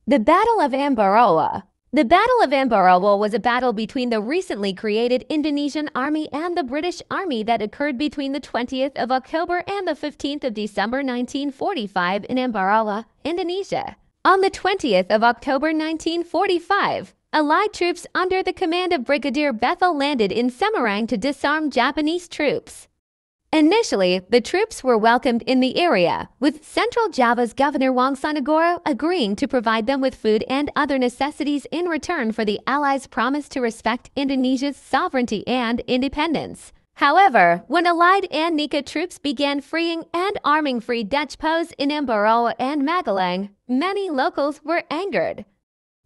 The Battle of Ambarawa. The Battle of Ambarawa was a battle between the recently created Indonesian Army and the British Army that occurred between the 20th of October and the 15th of December 1945 in Ambarawa, Indonesia. On the 20th of October 1945, Allied troops under the command of Brigadier Bethel landed in Semarang to disarm Japanese troops. Initially, the troops were welcomed in the area, with Central Java's Governor Wongsonegoro agreeing to provide them with food and other necessities in return for the Allies' promise to respect Indonesia's sovereignty and independence. However, when Allied and Nika troops began freeing and arming free Dutch posts in Ambarawa and Magelang, many locals were angered.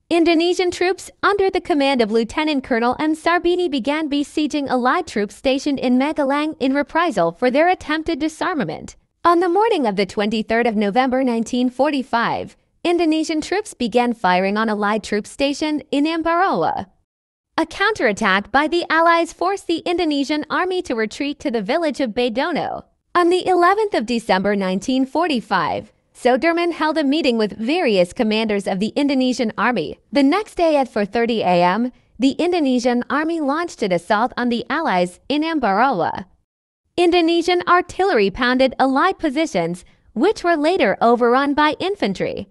Indonesian troops under the command of Lieutenant Colonel M. Sarbini began besieging Allied troops stationed in Magelang in reprisal for their attempted disarmament. On the morning of the 23rd of November 1945, Indonesian troops began firing on Allied troops stationed in Ambarawa. A counterattack by the Allies forced the Indonesian army to retreat to the village of Badono. On the 11th of December 1945, Sudirman held a meeting with various commanders of the Indonesian army. The next day at 4:30 a.m., the Indonesian army launched an assault on the Allies in Ambarawa. Indonesian artillery pounded Allied positions, which were later overrun by infantry.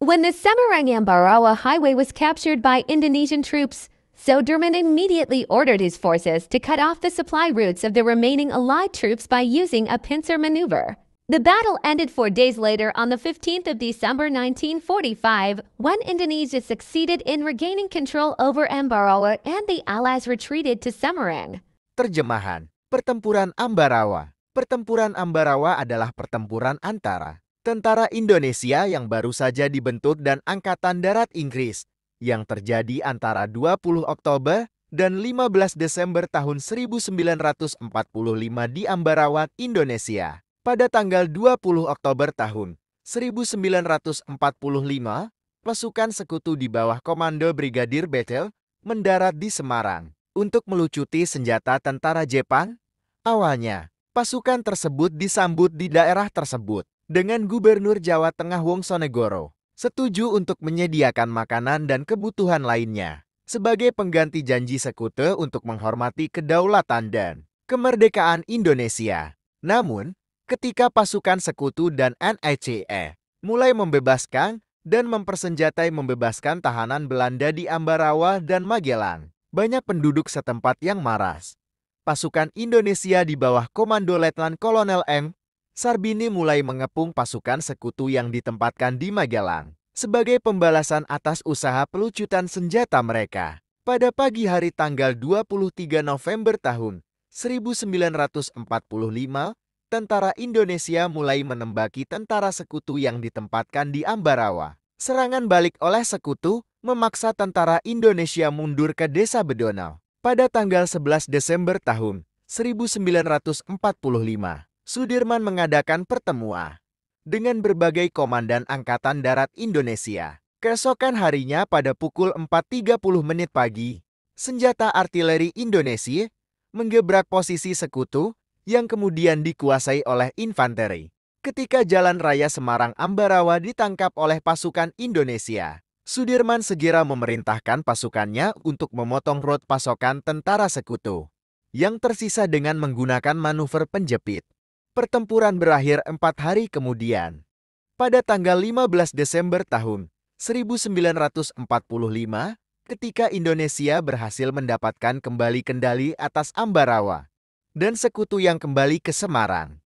When the Semarang-Ambarawa highway was captured by Indonesian troops, Sudirman immediately ordered his forces to cut off the supply routes of the remaining Allied troops by using a pincer maneuver. The battle ended 4 days later on the 15th of December 1945 when Indonesia succeeded in regaining control over Ambarawa and the Allies retreated to Semarang. Terjemahan: Pertempuran Ambarawa. Pertempuran Ambarawa adalah pertempuran antara tentara Indonesia yang baru saja dibentuk dan Angkatan Darat Inggris yang terjadi antara 20 Oktober dan 15 Desember tahun 1945 di Ambarawa, Indonesia. Pada tanggal 20 Oktober tahun 1945, pasukan sekutu di bawah komando Brigadir Bethel mendarat di Semarang untuk melucuti senjata tentara Jepang. Awalnya, pasukan tersebut disambut di daerah tersebut dengan Gubernur Jawa Tengah Wongsonegoro setuju untuk menyediakan makanan dan kebutuhan lainnya sebagai pengganti janji sekutu untuk menghormati kedaulatan dan kemerdekaan Indonesia. Namun, ketika pasukan sekutu dan NECE mulai membebaskan dan membebaskan tahanan Belanda di Ambarawa dan Magelang, banyak penduduk setempat yang marah. Pasukan Indonesia di bawah komando Letnan Kolonel M. Sarbini mulai mengepung pasukan sekutu yang ditempatkan di Magelang sebagai pembalasan atas usaha pelucutan senjata mereka. Pada pagi hari tanggal 23 November tahun 1945, tentara Indonesia mulai menembaki tentara sekutu yang ditempatkan di Ambarawa. Serangan balik oleh sekutu memaksa tentara Indonesia mundur ke Desa Bedono. Pada tanggal 11 Desember tahun 1945, Sudirman mengadakan pertemuan dengan berbagai komandan Angkatan Darat Indonesia. Keesokan harinya pada pukul 4.30 pagi, senjata artileri Indonesia menggebrak posisi sekutu yang kemudian dikuasai oleh infanteri. Ketika jalan raya Semarang-Ambarawa ditangkap oleh pasukan Indonesia, Sudirman segera memerintahkan pasukannya untuk memotong rute pasokan tentara sekutu yang tersisa dengan menggunakan manuver penjepit. Pertempuran berakhir 4 hari kemudian. Pada tanggal 15 Desember tahun 1945, ketika Indonesia berhasil mendapatkan kembali kendali atas Ambarawa dan sekutu yang kembali ke Semarang,